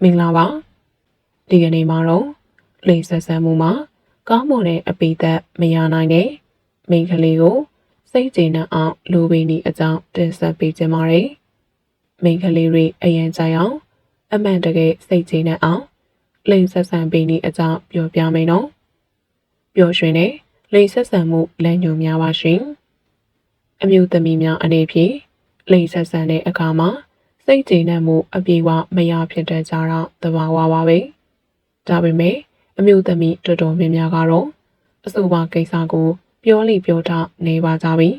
မင်္ဂလာပါဒီကနေ့မှာတော့လိင်ဆက်ဆံမှုမှာကောင်းမွန်တဲ့အပိသက်မရနိုင်တဲ့မိန်းကလေးကိုစိတ်ကျေနပ်အောင်လိုပင်ဒီအကြောင်းတင်ဆက်ပေးခြင်းပါတယ်မိန်းကလေးတွေအရင်ကြိုင်အောင်အမှန်တကယ်စိတ်ကျေနပ်အောင်လိင်ဆက်ဆံပေးဒီအကြောင်းပြောပြမယ်နော်ပျော်ရွှင်တဲ့လိင်ဆက်ဆံမှုလမ်းညွှန်များပါရှင်အမျိုးသမီးများအနေဖြင့်လိင်ဆက်ဆံတဲ့အခါမှာစိတ်ကျေနပ်မှုအပြည့်အဝမရဖြစ်တဲ့ကြတော့သဘာဝပါပဲဒါပေမဲ့အမျိုးသမီးတော်တော်များများကတော့အဆိုပါကိစ္စကိုပြောလိပြောထနေပါကြပြီ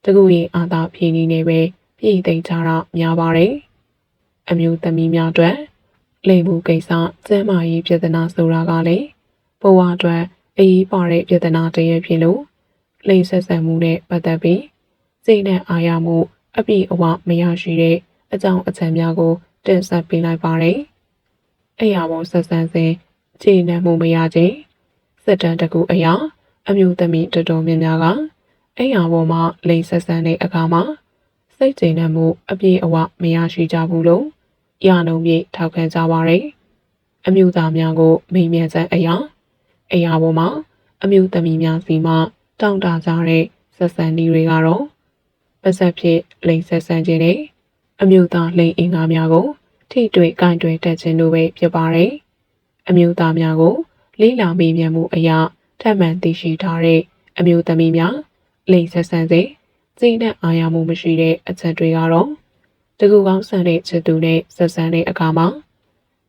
တကူရင်အာသာဖြည့်နေနေပဲပြည်သိမ်းကြတော့များပါတယ်အမျိုးသမီးများအတွက်လိမ်မှုကိစ္စကျန်းမာရေးပြဿနာဆိုတာကလည်းဘဝအတွက်အရေးပါတဲ့ပြဿနာတည်းဖြစ်လို့လိမ်ဆက်ဆံမှုနဲ့ပတ်သက်ပြီးစိတ်နဲ့အာရမှုအပြည့်အဝမရရှိတဲ့အကြောင်းအချက်များကိုတင်ဆက်ပေးလိုက်ပါတယ်။အဲ့ရပေါ်ဆက်ဆံစဉ်ခြေနှံမှုမရခြင်းစစ်တမ်းတကူအရာအမျိုးသမီးတော်တော်များများကအဲ့ရပေါ်မှာလိမ်ဆက်ဆံတဲ့အခါမှာစိတ်ခြေနှံမှုအပြည့်အဝမရရှိကြဘူးလို့ရလုံးပြည့်ထောက်ခံကြပါတယ်။အမျိုးသားများကိုမိမြန်းချက်အရာအဲ့ရပေါ်မှာအမျိုးသမီးများစီမှတောင်းတကြတဲ့ဆက်ဆံနည်းတွေကတော့ပါစပ်ဖြစ်လိမ်ဆက်ဆံခြင်းနဲ့အမျိုးသားလိင်အင်္ဂါများကိုထိတွေ့ကန့်တွယ်တတ်ခြင်းတို့ပဲဖြစ်ပါတယ်။အမျိုးသားများကိုလေးလာမေးမြန်းမှုအရာထပ်မံသိရှိထားတဲ့အမျိုးသမီးများလိင်ဆက်ဆံစေစိတ်နဲ့အာရမှုမရှိတဲ့အချက်တွေကတော့တကူကောင်းဆန်တဲ့ချက်သူနဲ့ဆက်ဆံတဲ့အခါမှာ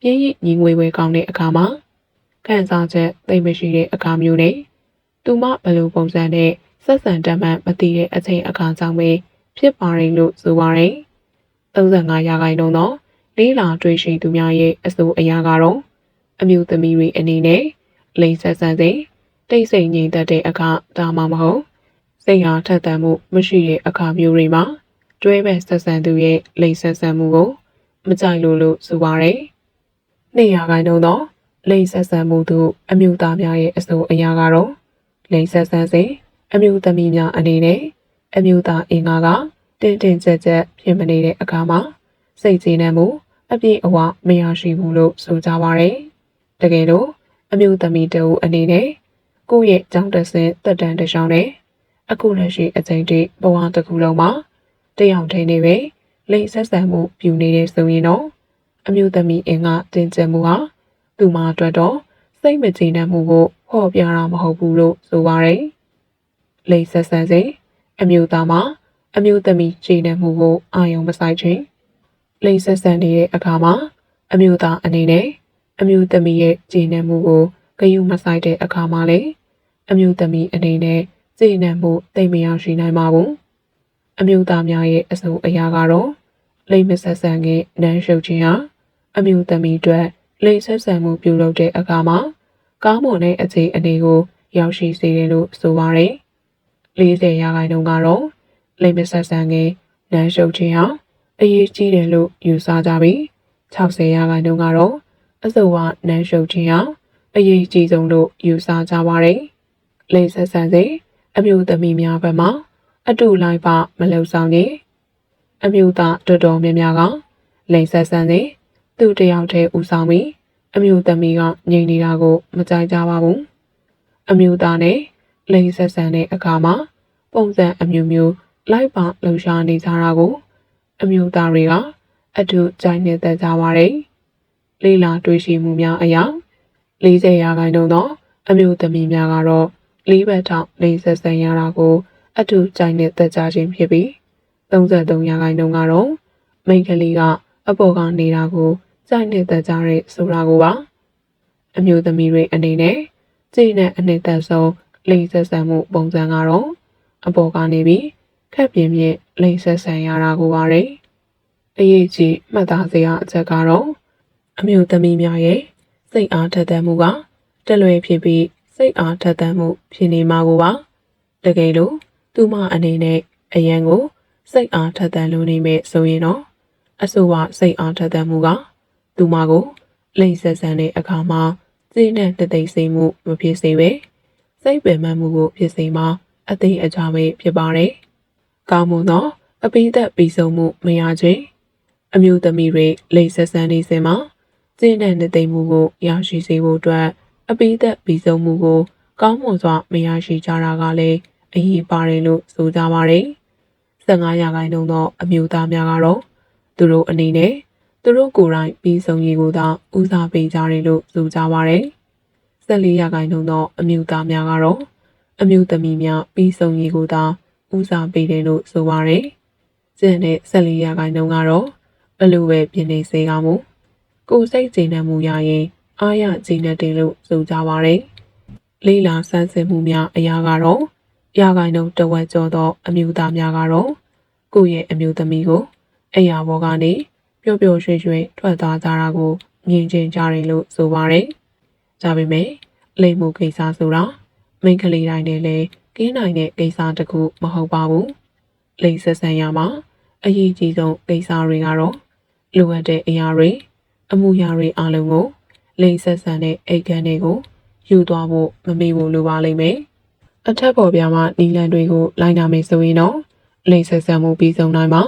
ပြည့်ရည်ညီငွေဝဲကောင်းတဲ့အခါမှာခံစားချက်သိမရှိတဲ့အခါမျိုးနဲ့သူမဘယ်လိုပုံစံနဲ့ဆက်ဆံတတ်မှမသိတဲ့အချိန်အခါကြောင့်ပဲဖြစ်ပါတယ်လို့ဆိုပါတယ်။35ရာခိုင်နှုန်းသောလေးလာတွေ့ရှိသူများရဲ့အဆိုအရာကတော့အမျိုးသမီးတွေအနေနဲ့လိင်ဆက်ဆံစဉ်တိတ်ဆိတ်ငြိမ်သက်တဲ့အခါဒါမှမဟုတ်စိတ်အားထက်သန်မှုမရှိတဲ့အခါမျိုးတွေမှာတွဲဘက်ဆက်ဆံသူရဲ့လိင်ဆက်ဆံမှုကိုမကြိုက်လို့ဆိုပါတယ်။2ရာခိုင်နှုန်းသောလိင်ဆက်ဆံမှုသူအမျိုးသားများရဲ့အဆိုအရာကတော့လိင်ဆက်ဆံစဉ်အမျိုးသမီးများအနေနဲ့အမျိုးသားအင်္ဂါကတင်းကြပ်ဖြစ်မနေတဲ့အခါမှာစိတ်ကျေနပ်မှုအပြည့်အဝမရရှိဘူးလို့ဆိုကြပါရယ်တကယ်လို့အမျိုးသမီးတို့အနေနဲ့ကိုယ့်ရဲ့ကြောင်းတဆင်တက်တန်တရှောင်းနဲ့အခုလက်ရှိအချိန်ထိဘဝတစ်ခုလုံးမှာတယောက်တည်းနေပဲလိင်ဆက်ဆံမှုပြုနေတဲ့ဆိုရင်တော့အမျိုးသမီးအင်ကတင်ကျမှုဟာသူမအတွက်တော့စိတ်မကျေနပ်မှုကိုဖော်ပြတာမဟုတ်ဘူးလို့ဆိုပါရယ်လိင်ဆက်ဆံစဉ်အမျိုးသားမှာအမျိုးသမီးကျေနပ်မှုကိုအာရုံမစိုက်ခြင်းလိင်ဆက်ဆံနေတဲ့အခါမှာအမျိုးသားအနေနဲ့အမျိုးသမီးရဲ့ကျေနပ်မှုကိုဂရုမစိုက်တဲ့အခါမှာလည်းအမျိုးသမီးအနေနဲ့ကျေနပ်မှုသိမရရှိနိုင်ပါဘူးအမျိုးသားများရဲ့အဆိုအရာကတော့လိင်မဆက်ဆံခင်နမ်းရှုပ်ခြင်းဟာအမျိုးသမီးအတွက်လိင်ဆက်ဆံမှုပြုလုပ်တဲ့အခါမှာကောင်းမွန်တဲ့အခြေအနေကိုရောက်ရှိစေတယ်လို့ဆိုပါတယ်40ရာခိုင်နှုန်းကတော့လိင်မဆက်ဆံခင်နမ်းရှုပ်ခြင်းဟာအရေးကြီးတယ်လို့ယူဆကြပြီး60ရာခိုင်နှုန်းကတော့အဆိုပါနမ်းရှုပ်ခြင်းဟာအရေးကြီးဆုံးလို့ယူဆကြပါတယ်။လိင်ဆက်ဆံစဉ်အမျိုးသမီးများဘက်မှာအတူလိုက်ပါမလှုပ်ဆောင်ရင်အမျိုးသားတော်တော်များများကလိင်ဆက်ဆံစဉ်သူတယောက်တည်းဦးဆောင်ပြီးအမျိုးသမီးကငြိမ်နေတာကိုမကြိုက်ကြပါဘူး။အမျိုးသားနဲ့လိင်ဆက်ဆံတဲ့အခါမှာပုံစံအမျိုးမျိုးလိုက်ပါလှုပ်ရှားနေကြတာကိုအမျိုးသားတွေကအထူးကြိုက်နေတတ်ကြပါတယ်။လေးလာတွေ့ရှိမှုများအရာ40ရာခိုင်နှုန်းသောအမျိုးသမီးများကတော့လေးဘက်ထောင်လိင်ဆက်ဆံရတာကိုအထူးကြိုက်နေတတ်ကြခြင်းဖြစ်ပြီး33ရာခိုင်နှုန်းကတော့မိန်းကလေးကအပေါ်ကနေတာကိုကြိုက်နေတတ်ကြတဲ့ဆိုတာကိုပါအမျိုးသမီးတွေအနေနဲ့ကြည်နဲ့အနှစ်သက်ဆုံးလိင်ဆက်ဆံမှုပုံစံကတော့အပေါ်ကနေပြီးခက်ပြင်းပြင်းလိင်ဆက်ဆံရတာကိုပါတယ်အရေးကြီးမှတ်သားစရာအချက်ကတော့အမျိုးသမီးများရဲ့စိတ်အားထက်သန်မှုကတလွဲဖြစ်ပြီးစိတ်အားထက်သန်မှုဖြစ်နေမှာကိုပါတကယ်လို့သူမအနေနဲ့အရန်ကိုစိတ်အားထက်သန်လို့နေမဲ့ဆိုရင်တော့အဆိုပါစိတ်အားထက်သန်မှုကသူမကိုလိင်ဆက်ဆံတဲ့အခါမှာစိတ်နဲ့တသိစိတ်မှုမဖြစ်စေပဲစိတ်ပင်ပန်းမှုကိုဖြစ်စေမှာအသိအကြပဲဖြစ်ပါတယ်ကောင်းမွန်သောအပိသက်ပြီးဆုံးမှုမရခြင်းအမျိုးသမီးတွေလိင်ဆက်ဆံနေစဉ်မှာ ကျင်းတဲ့နှစ်သိမ့်မှုကိုရရှိစေဖို့အတွက်အပိသက်ပြီးဆုံးမှုကိုကောင်းမွန်စွာမရရှိကြတာကလည်းအရေးပါတယ်လို့ဆိုကြပါတယ်။15ရာခိုင်နှုန်းသောအမျိုးသားများကတော့သူတို့အနေနဲ့သူတို့ကိုယ်တိုင်ပြီးဆုံးရေးကိုသာဦးစားပေးကြတယ်လို့ဆိုကြပါတယ်။14ရာခိုင်နှုန်းသောအမျိုးသားများကတော့အမျိုးသမီးများပြီးဆုံးရေးကိုသာဦးစားပေးတယ်လို့ဆိုပါတယ်။ကျန်တဲ့14ရာခိုင်နှုန်းကတော့ဘလို့ပဲပြင်နေစေကမူကိုယ်စိတ်ကျေနပ်မှုရရင်အားရကျေနပ်တယ်လို့ဆိုကြပါတယ်။လေးလာဆန်းစစ်မှုများအရာကတော့ရာခိုင်နှုန်းတဝက်ကျော်သောအမျိုးသားများကတော့ကိုယ့်ရဲ့အမျိုးသမီးကိုအရာပေါ်ကနေပျော့ပျော့ရွှင်ရွှင်ထွက်သွားကြတာကိုမြင်ကျင်ကြတယ်လို့ဆိုပါတယ်။ဒါပေမဲ့လိမ်မှုကိစ္စဆိုတာမိန်းကလေးတိုင်းနဲ့လည်းကင်းနိုင်တဲ့ကိစ္စတစ်ခုမဟုတ်ပါဘူး။လိမ်ဆက်ဆံရမှာအရေးကြီးဆုံးကိစ္စတွေကတော့လိုအပ်တဲ့အရာတွေအမှုရာတွေအလုံးကိုလိမ်ဆက်ဆံတဲ့အိတ်ခမ်းတွေကိုယူသွားဖို့မမေ့ဖို့လိုပါလိမ့်မယ်။အထက်ပေါ်ပြမှာနီလန်တွေကိုလိုက်နာမယ်ဆိုရင်တော့လိမ်ဆက်ဆံမှုပြီးဆုံးနိုင်မှာ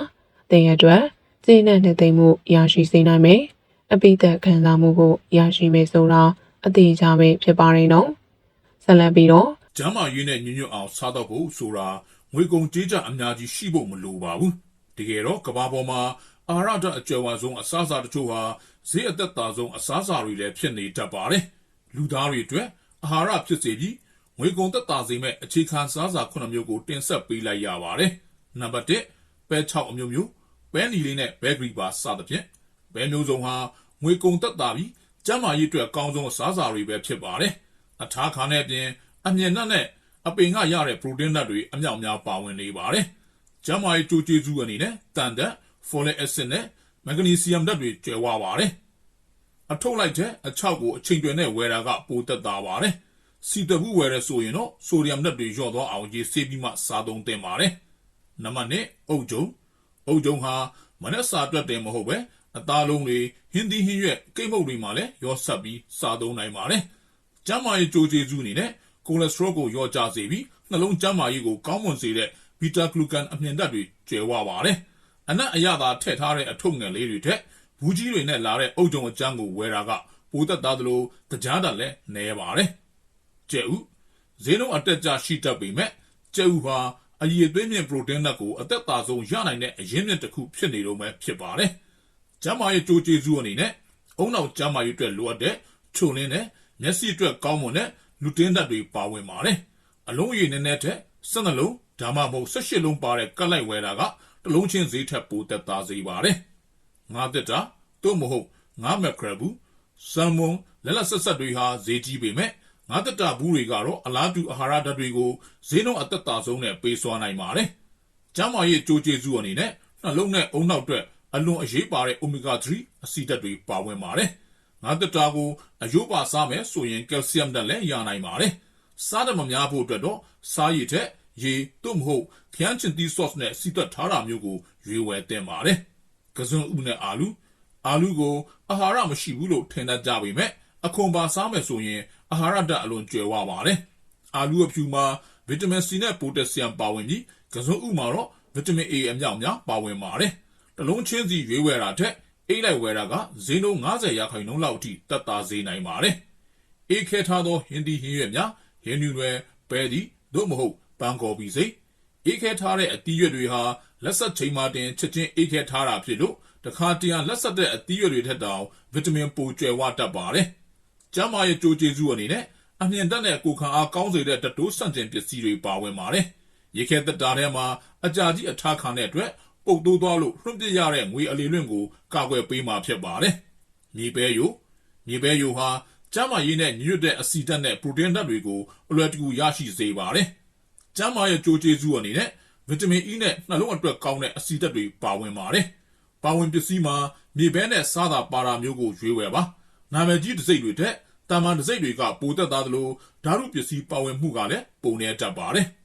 တဲ့အတွက်ကျင်းတဲ့နှစ်သိမ့်မှုရရှိစေနိုင်မယ်။အပိသက်ခံစားမှုကိုရရှိမယ်ဆိုတာအသေးချာပဲဖြစ်ပါတယ်နော်။ဆက်လက်ပြီးတော့ကျမ်းမာရေးနဲ့ညွတ်ညွတ်အောင်စားတော့ဖို့ဆိုတာငွေကုန်ကြေးကျအများကြီးရှိဖို့မလိုပါဘူး။တကယ်တော့ကမ္ဘာပေါ်မှာအာဟာရဓာတ်အကျယ်ဝဆုံးအစားအစာတချို့ဟာဈေးအသက်သာဆုံးအစားအစာတွေလည်းဖြစ်နေတတ်ပါတယ်။လူသားတွေအတွက်အာဟာရဖြစ်စေပြီးငွေကုန်သက်သာစေမဲ့အခြေခံစားစာ9မျိုးကိုတင်ဆက်ပေးလိုက်ရပါတယ်။နံပါတ်1ပဲ6အမျိုးမျိုးပဲနီလေးနဲ့ဘဲဂရီပါစသဖြင့်ပဲမျိုးစုံဟာငွေကုန်သက်သာပြီးကျန်းမာရေးအတွက်ကောင်းဆုံးအစားအစာတွေပဲဖြစ်ပါတယ်။အထားခါနဲ့ပြင်အမြင်နက်နဲ့အပင်ကရတဲ့ပရိုတင်းဓာတ်တွေအမြောက်များပါဝင်နေပါတယ်။ကျန်းမာရေးကြိုးကျေးဇူးအနေနဲ့တန်ဓာတ် folic acid နဲ့မက်ဂနီဆီယမ်ဓာတ်တွေကျွဲဝပါတယ်။အထုတ်လိုက်တဲ့အချောက်ကိုအချိန်တွင်နဲ့ဝယ်တာကပိုသက်သာပါတယ်။စီတဘူးဝယ်ရဆိုရင်တော့ဆိုဒီယမ်ဓာတ်တွေလျော့သွားအောင်ရေးဆေးပြီးမှစားသုံးသင့်ပါတယ်။နံပါတ်2အုတ်ဂျုံဟာမနက်စာအတွက်တည်းမဟုတ်ပဲအသားလုံးတွေဟင်းသီးဟင်းရွက်ကိတ်မုတ်တွေမှာလည်းရောဆက်ပြီးစားသုံးနိုင်ပါတယ်။ကျန်းမာရေးကြိုးကျေးဇူးအနေနဲ့ကိုလက်စထရောကိုလျော့ကျစေပြီးနှလုံးကျန်းမာရေးကိုကောင်းမွန်စေတဲ့ဘီတာဂလူကန်အမြင်ဓာတ်တွေကျွဲဝပါတယ်။အနက်အရသာထည့်ထားတဲ့အထုပ်ငယ်လေးတွေထက်ဘူးကြီးတွေနဲ့လာတဲ့အုတ်ဂျုံအကျန်းကိုဝယ်တာကပိုသက်သားသလိုတကြားတလည်းနည်းပါတယ်။ကြက်ဥဈေးနှုန်းအတက်ကြရှိတတ်ပေမဲ့ကြက်ဥဟာအရည်အသွေးမြင့်ပရိုတင်းဓာတ်ကိုအသက်သာဆုံးရနိုင်တဲ့အရင်းမြစ်တစ်ခုဖြစ်နေတော့မှဖြစ်ပါတယ်။ကျန်းမာရေးကြိုးကျေးဇူးအနေနဲ့အုံနောက်ကျန်းမာရေးအတွက်လိုအပ်တဲ့ချိုလင်းနဲ့မျက်စိအတွက်ကောင်းမွန်တဲ့လူတင်းဓာတ်တွေပါဝင်ပါတယ်။အလုံးရည်နည်းနည်းထက်12လုံးဒါမှမဟုတ်18လုံးပါတဲ့ကတ်လိုက်ဝယ်တာကတစ်လုံးချင်းဈေးထက်ပိုသက်သာစေပါတယ်။ငါးတက်တာသို့မဟုတ်ငါးမက်ခရဘူးဆာမွန်လက်ဆက်ဆက်တွေဟာဈေးကြီးပေမဲ့ငါးတက်တာဘူးတွေကတော့အလားတူအာဟာရဓာတ်တွေကိုဈေးနှုန်းအသက်သာဆုံးနဲ့ပေးစွာနိုင်ပါတယ်။ကျန်းမာရေးကြိုးကျေးဇူးအနေနဲ့နှလုံးနဲ့အုံနောက်အတွက်အလွန်အရေးပါတဲ့ Omega 3အဆီဓာတ်တွေပါဝင်ပါတယ်။ငါးတက်တာကိုအယိုးပါစားမယ်ဆိုရင်ကယ်လ်ဆီယမ်ဓာတ်လည်းရနိုင်ပါတယ်။စားတယ်မများဖို့အတွက်တော့စားရည်ထက်ရေသို့မဟုတ်ခရမ်းချင်သီး sauce နဲ့စီသက်ထားတာမျိုးကိုရွေးဝယ်သင့်ပါတယ်။ကစွန်းဥနဲ့အာလူကိုအာဟာရမရှိဘူးလို့ထင်တတ်ကြပေမဲ့အခွန်ပါစားမယ်ဆိုရင်အာဟာရဓာတ်အလွန်ကျွယ်ဝပါတယ်။အာလူအဖြူမှာဗီတာမင် C နဲ့ပိုတက်ဆီယမ်ပါဝင်ပြီးကစွန်းဥမှာတော့ဗီတာမင် A အမြောက်များပါဝင်ပါတယ်။တစ်လုံးချင်းစီရွေးဝယ်တာထက်အိတ်လိုက်ဝယ်တာကဈေးနှုန်း50ရာခိုင်နှုန်းလောက်အထိသက်သာစေနိုင်ပါတယ်။အေးခဲထားသောဟင်းသီးဟင်းရွက်များဟင်းနူတွေပဲသီးသို့မဟုတ်ပန်းကော်ပီစိတ်အေးခဲထားတဲ့အသီးရွက်တွေဟာလက်ဆက်ချိန်မှတင်ချက်ချင်းအေးခဲထားတာဖြစ်လို့တခါတရံလက်ဆက်တဲ့အသီးရွက်တွေထက်တောင်ဗီတာမင်ပိုကျွယ်ဝတတ်ပါတယ်။ကျန်းမာရေးကြိုးကျေးဇူးအနေနဲ့အမြင်တက်တဲ့ကိုခံအားကောင်းစေတဲ့တတိုးဆန့်ကျင်ပစ္စည်းတွေပါဝင်ပါတယ်။ရေခဲသက်တာထဲမှာအကြာကြီးအထားခံတဲ့အတွက်ပုတ်တိုးသွားလို့လွှင့်ပစ်ရတဲ့ငွေအလေလွင့်ကိုကာကွယ်ပေးမှာဖြစ်ပါတယ်။မြေပဲယိုဟာကျန်းမာရေးနဲ့ညွတ်တဲ့အဆီဓာတ်နဲ့ပရိုတင်းဓာတ်တွေကိုအလွယ်တကူရရှိစေပါတယ်။ကျန်းမာရေးကြိုးကျေးဇူးအနေနဲ့ဗီတာမင် E နဲ့နှလုံးအတွက်ကောင်းတဲ့အဆီဓာတ်တွေပါဝင်ပါတယ်။ပါဝင်ပစ္စည်းမှာမြေပဲနဲ့စားတာပါတာမျိုးကိုရွေးဝယ်ပါ။နာမည်ကြီးတစိမ့်တွေထက်တာမန်တစိမ့်တွေကပိုသက်သားသလိုဓာတ်ပစ္စည်းပါဝင်မှုကလည်းပုံနေတတ်ပါတယ်။